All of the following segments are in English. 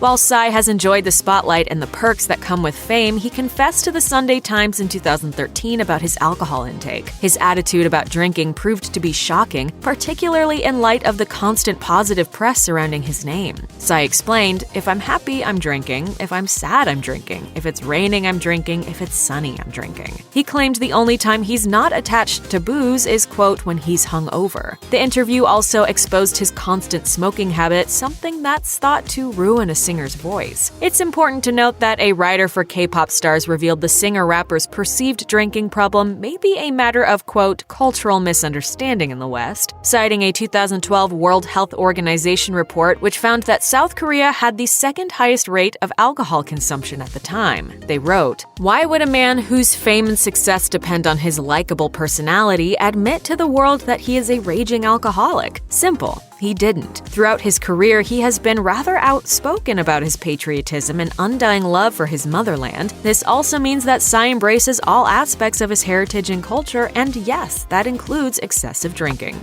While Psy has enjoyed the spotlight and the perks that come with fame, he confessed to the Sunday Times in 2013 about his alcohol intake. His attitude about drinking proved to be shocking, particularly in light of the constant positive press surrounding his name. Psy explained, "If I'm happy, I'm drinking. If I'm sad, I'm drinking. If it's raining, I'm drinking. If it's sunny, I'm drinking." He claimed the only time he's not attached to booze is, quote, when he's hungover. The interview also exposed his constant smoking habit, something that's thought to ruin a singer's voice. It's important to note that a writer for K-pop stars revealed the singer-rapper's perceived drinking problem may be a matter of, quote, cultural misunderstanding in the West, citing a 2012 World Health Organization report which found that South Korea had the second highest rate of alcohol consumption at the time. They wrote, "Why would a man whose fame and success depend on his likable personality admit to the world that he is a raging alcoholic? Simple. He didn't. Throughout his career, he has been rather outspoken about his patriotism and undying love for his motherland. This also means that Psy embraces all aspects of his heritage and culture, and yes, that includes excessive drinking."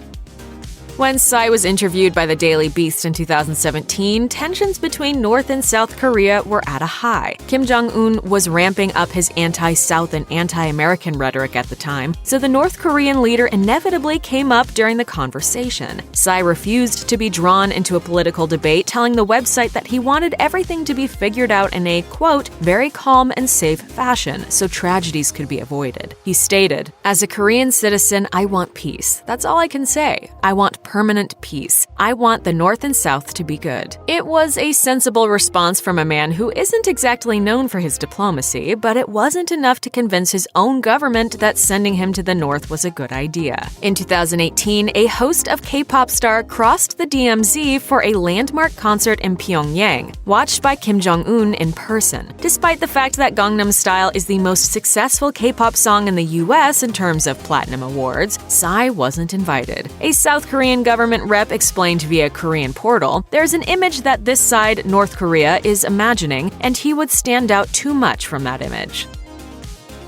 When Psy was interviewed by the Daily Beast in 2017, tensions between North and South Korea were at a high. Kim Jong-un was ramping up his anti-South and anti-American rhetoric at the time, so the North Korean leader inevitably came up during the conversation. Psy refused to be drawn into a political debate, telling the website that he wanted everything to be figured out in a, quote, very calm and safe fashion, so tragedies could be avoided. He stated, "As a Korean citizen, I want peace. That's all I can say. I want permanent peace. I want the North and South to be good." It was a sensible response from a man who isn't exactly known for his diplomacy, but it wasn't enough to convince his own government that sending him to the North was a good idea. In 2018, a host of K-pop star crossed the DMZ for a landmark concert in Pyongyang, watched by Kim Jong-un in person. Despite the fact that Gangnam Style is the most successful K-pop song in the US in terms of platinum awards, Psy wasn't invited. A South Korean government rep explained via Korean Portal, "There's an image that this side, North Korea, is imagining, and he would stand out too much from that image."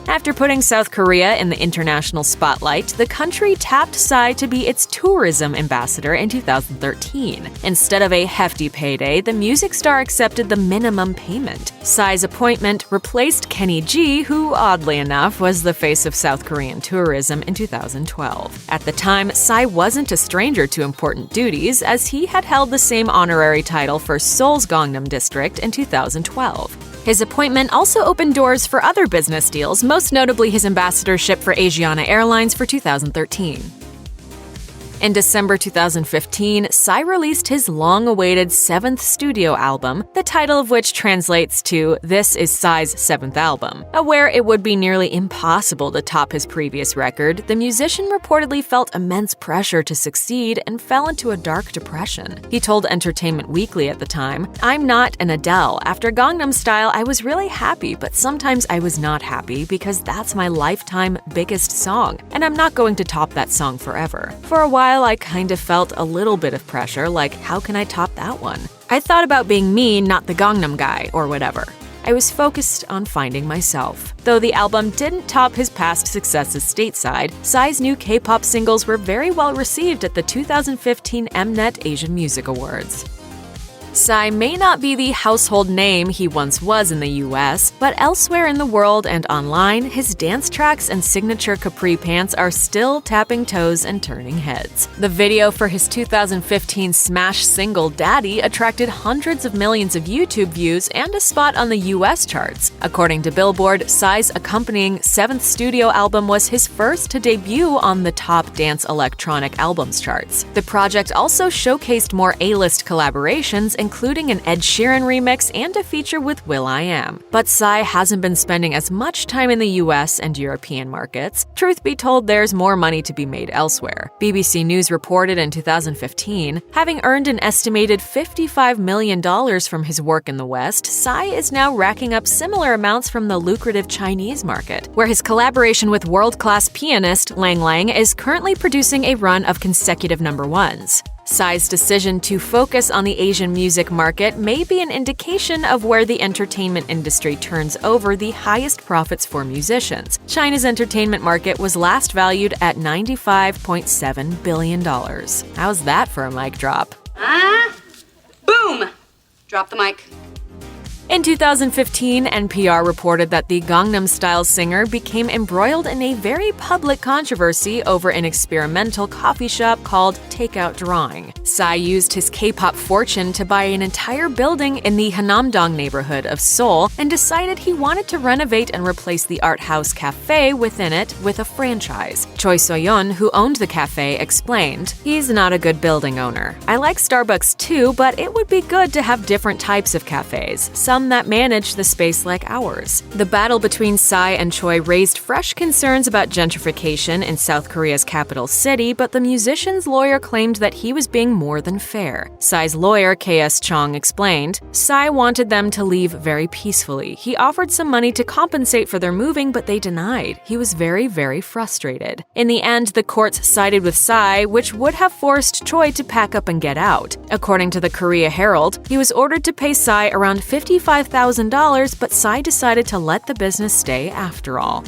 After putting South Korea in the international spotlight, the country tapped Psy to be its tourism ambassador in 2013. Instead of a hefty payday, the music star accepted the minimum payment. Psy's appointment replaced Kenny G, who, oddly enough, was the face of South Korean tourism in 2012. At the time, Psy wasn't a stranger to important duties, as he had held the same honorary title for Seoul's Gangnam District in 2012. His appointment also opened doors for other business deals, most notably his ambassadorship for Asiana Airlines for 2013. In December 2015, Psy released his long-awaited 7th studio album, the title of which translates to "This is Psy's 7th album." Aware it would be nearly impossible to top his previous record, the musician reportedly felt immense pressure to succeed and fell into a dark depression. He told Entertainment Weekly at the time, "I'm not an Adele. After Gangnam Style, I was really happy, but sometimes I was not happy because that's my lifetime biggest song, and I'm not going to top that song forever. For a while, I kind of felt a little bit of pressure, like how can I top that one? I thought about being me, not the Gangnam guy, or whatever. I was focused on finding myself." Though the album didn't top his past successes stateside, Psy's new K-pop singles were very well received at the 2015 Mnet Asian Music Awards. Psy may not be the household name he once was in the US, but elsewhere in the world and online, his dance tracks and signature capri pants are still tapping toes and turning heads. The video for his 2015 smash single Daddy attracted hundreds of millions of YouTube views and a spot on the US charts. According to Billboard, Psy's accompanying 7th studio album was his first to debut on the top dance electronic albums charts. The project also showcased more A-list collaborations, including an Ed Sheeran remix and a feature with will.i.am. But Psy hasn't been spending as much time in the US and European markets. Truth be told, there's more money to be made elsewhere. BBC News reported in 2015, having earned an estimated $55 million from his work in the West, Psy is now racking up similar amounts from the lucrative Chinese market, where his collaboration with world-class pianist Lang Lang is currently producing a run of consecutive number ones. Psy's decision to focus on the Asian music market may be an indication of where the entertainment industry turns over the highest profits for musicians. China's entertainment market was last valued at $95.7 billion. How's that for a mic drop? Boom! Drop the mic. In 2015, NPR reported that the Gangnam Style singer became embroiled in a very public controversy over an experimental coffee shop called Takeout Drawing. Psy used his K-pop fortune to buy an entire building in the Hanamdong neighborhood of Seoul and decided he wanted to renovate and replace the art house cafe within it with a franchise. Choi So-yeon, who owned the cafe, explained, "He's not a good building owner. I like Starbucks too, but it would be good to have different types of cafes, some that manage the space like ours." The battle between Psy and Choi raised fresh concerns about gentrification in South Korea's capital city, but the musician's lawyer claimed that he was being more than fair. Psy's lawyer, K.S. Chong, explained, "Psy wanted them to leave very peacefully. He offered some money to compensate for their moving, but they denied. He was very, very frustrated." In the end, the courts sided with Psy, which would have forced Choi to pack up and get out. According to the Korea Herald, he was ordered to pay Psy around $55,000, but Psy decided to let the business stay after all.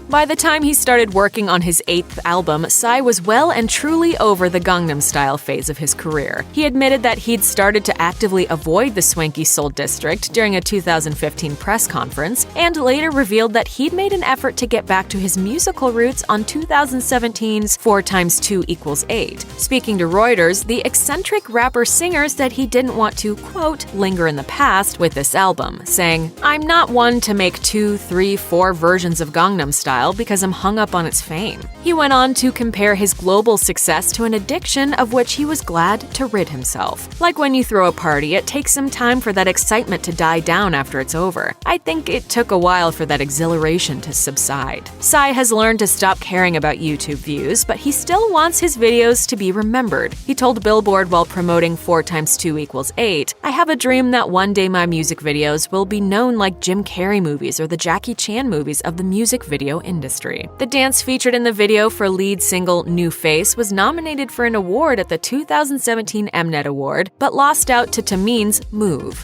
By the time he started working on his 8th album, Psy was well and truly over the Gangnam Style phase of his career. He admitted that he'd started to actively avoid the swanky Seoul district during a 2015 press conference, and later revealed that he'd made an effort to get back to his musical roots on 2017's 4 x 2 = 8. Speaking to Reuters, the eccentric rapper-singer said he didn't want to, quote, linger in the past with this album, saying, "I'm not one to make 2, 3, 4 versions of Gangnam Style because I'm hung up on its fame." He went on to compare his global success to an addiction of which he was glad to rid himself. "Like when you throw a party, it takes some time for that excitement to die down after it's over. I think it took a while for that exhilaration to subside." Psy has learned to stop caring about YouTube views, but he still wants his videos to be remembered. He told Billboard while promoting 4 x 2 = 8, "I have a dream that one day my music videos will be known like Jim Carrey movies or the Jackie Chan movies of the music video industry." The dance featured in the video for lead single New Face was nominated for an award at the 2017 Mnet Award, but lost out to Taemin's Move.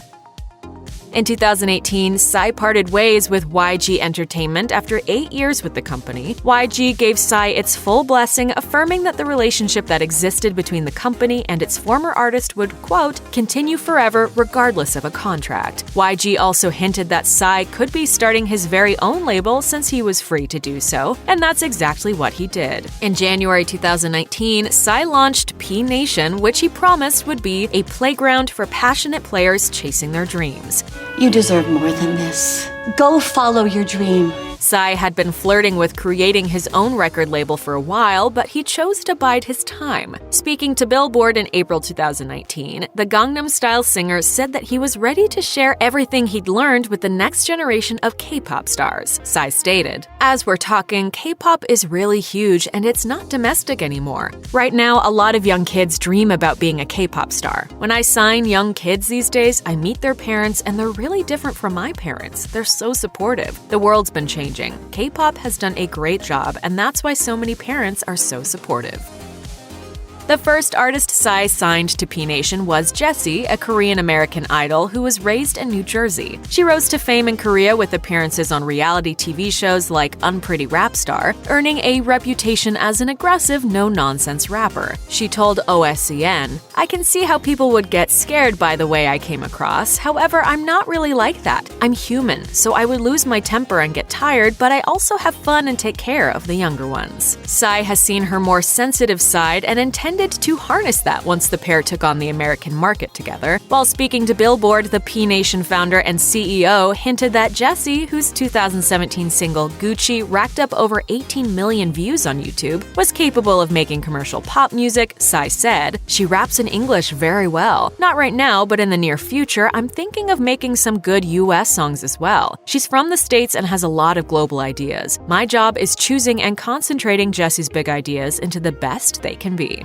In 2018, Psy parted ways with YG Entertainment after 8 years with the company. YG gave Psy its full blessing, affirming that the relationship that existed between the company and its former artist would, quote, continue forever regardless of a contract. YG also hinted that Psy could be starting his very own label since he was free to do so, and that's exactly what he did. In January 2019, Psy launched P Nation, which he promised would be a playground for passionate players chasing their dreams. You deserve more than this. Go follow your dream. Psy had been flirting with creating his own record label for a while, but he chose to bide his time. Speaking to Billboard in April 2019, the Gangnam Style singer said that he was ready to share everything he'd learned with the next generation of K-pop stars. Psy stated, "As we're talking, K-pop is really huge and it's not domestic anymore. Right now, a lot of young kids dream about being a K-pop star. When I sign young kids these days, I meet their parents and they're really different from my parents. They're so supportive. The world's been changing. K-pop has done a great job, and that's why so many parents are so supportive." The first artist Psy signed to P Nation was Jessie, a Korean-American idol who was raised in New Jersey. She rose to fame in Korea with appearances on reality TV shows like Unpretty Rap Star, earning a reputation as an aggressive, no-nonsense rapper. She told OSCN, "I can see how people would get scared by the way I came across. However, I'm not really like that. I'm human, so I would lose my temper and get tired, but I also have fun and take care of the younger ones." Psy has seen her more sensitive side and intended to harness that once the pair took on the American market together. While speaking to Billboard, the P Nation founder and CEO hinted that Jessie, whose 2017 single Gucci racked up over 18 million views on YouTube, was capable of making commercial pop music. Psy said, "She raps in English very well. Not right now, but in the near future, I'm thinking of making some good US songs as well. She's from the States and has a lot of global ideas. My job is choosing and concentrating Jessie's big ideas into the best they can be."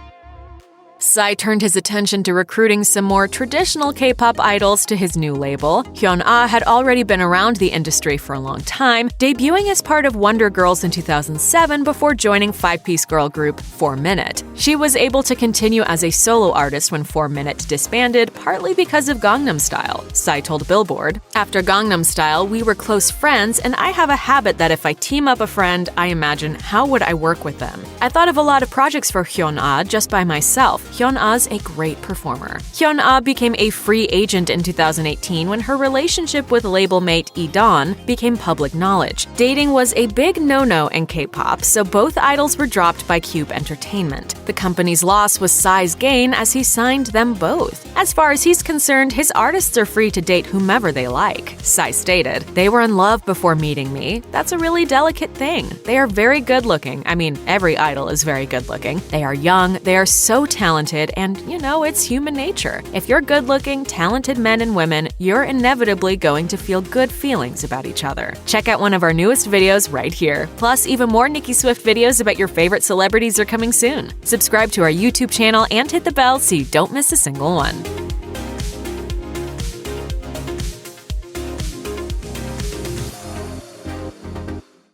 Psy turned his attention to recruiting some more traditional K-pop idols to his new label. Hyun-ah had already been around the industry for a long time, debuting as part of Wonder Girls in 2007 before joining five-piece girl group 4 Minute. She was able to continue as a solo artist when 4 Minute disbanded, partly because of Gangnam Style. Psy told Billboard, "After Gangnam Style, we were close friends, and I have a habit that if I team up a friend, I imagine how would I work with them. I thought of a lot of projects for Hyun-ah just by myself. Hyun-ah's a great performer. Hyun-ah became a free agent in 2018 when her relationship with label mate Lee-don became public knowledge. Dating was a big no-no in K-pop, so both idols were dropped by Cube Entertainment. The company's loss was Psy's gain as he signed them both. As far as he's concerned, his artists are free to date whomever they like. Psy stated, "They were in love before meeting me. That's a really delicate thing. They are very good-looking. I mean, every idol is very good-looking. They are young, they are so talented, and, it's human nature. If you're good-looking, talented men and women, you're inevitably going to feel good feelings about each other." Check out one of our newest videos right here. Plus, even more Nicki Swift videos about your favorite celebrities are coming soon. Subscribe to our YouTube channel and hit the bell so you don't miss a single one.